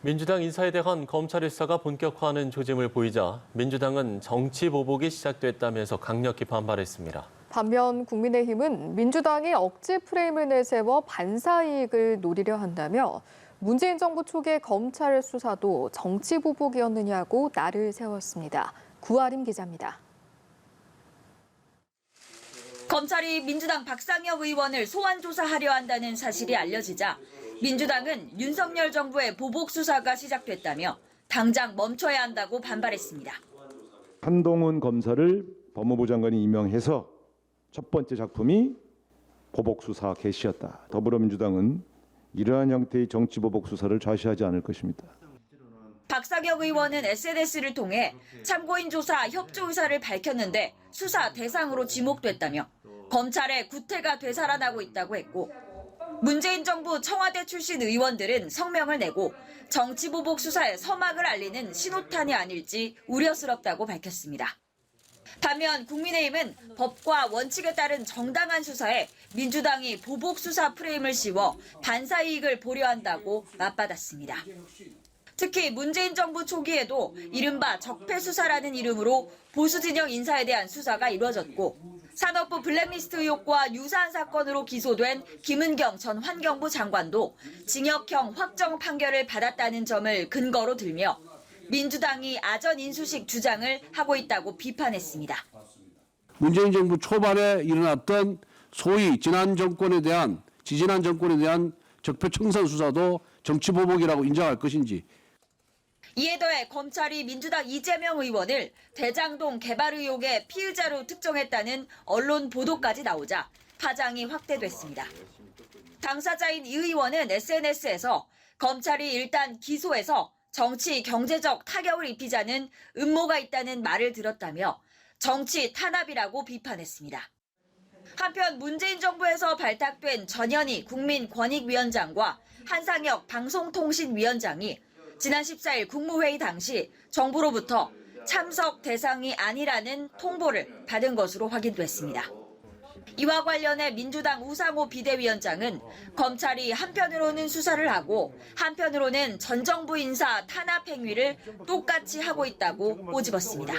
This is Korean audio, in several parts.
민주당 인사에 대한 검찰의 수사가 본격화하는 조짐을 보이자 민주당은 정치 보복이 시작됐다면서 강력히 반발했습니다. 반면 국민의힘은 민주당이 억지 프레임을 내세워 반사 이익을 노리려 한다며 문재인 정부 초기의 검찰 수사도 정치 보복이었느냐고 날을 세웠습니다. 구아림 기자입니다. 검찰이 민주당 박상혁 의원을 소환 조사하려 한다는 사실이 알려지자 민주당은 윤석열 정부의 보복 수사가 시작됐다며 당장 멈춰야 한다고 반발했습니다. 한동훈 검사를 법무부 장관이 임명해서 첫 번째 작품이 보복 수사 개시였다. 더불어민주당은 이러한 형태의 정치 보복 수사를 좌시하지 않을 것입니다. 박상혁 의원은 SNS를 통해 참고인 조사 협조 의사를 밝혔는데 수사 대상으로 지목됐다며 검찰의 구태가 되살아나고 있다고 했고, 문재인 정부 청와대 출신 의원들은 성명을 내고 정치 보복 수사에 서막을 알리는 신호탄이 아닐지 우려스럽다고 밝혔습니다. 반면 국민의힘은 법과 원칙에 따른 정당한 수사에 민주당이 보복 수사 프레임을 씌워 반사 이익을 보려 한다고 맞받았습니다. 특히 문재인 정부 초기에도 이른바 적폐수사라는 이름으로 보수 진영 인사에 대한 수사가 이루어졌고, 산업부 블랙리스트 의혹과 유사한 사건으로 기소된 김은경 전 환경부 장관도 징역형 확정 판결을 받았다는 점을 근거로 들며 민주당이 아전 인수식 주장을 하고 있다고 비판했습니다. 문재인 정부 초반에 일어났던 소위 지지난 정권에 대한 적폐 청산 수사도 정치 보복이라고 인정할 것인지. 이에 더해 검찰이 민주당 이재명 의원을 대장동 개발 의혹의 피의자로 특정했다는 언론 보도까지 나오자 파장이 확대됐습니다. 당사자인 이 의원은 SNS에서 검찰이 일단 기소해서 정치, 경제적 타격을 입히자는 음모가 있다는 말을 들었다며 정치 탄압이라고 비판했습니다. 한편 문재인 정부에서 발탁된 전현희 국민권익위원장과 한상혁 방송통신위원장이 지난 14일 국무회의 당시 정부로부터 참석 대상이 아니라는 통보를 받은 것으로 확인됐습니다. 이와 관련해 민주당 우상호 비대위원장은 검찰이 한편으로는 수사를 하고 한편으로는 전 정부 인사 탄압 행위를 똑같이 하고 있다고 꼬집었습니다.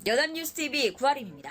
연합뉴스TV 구아림입니다.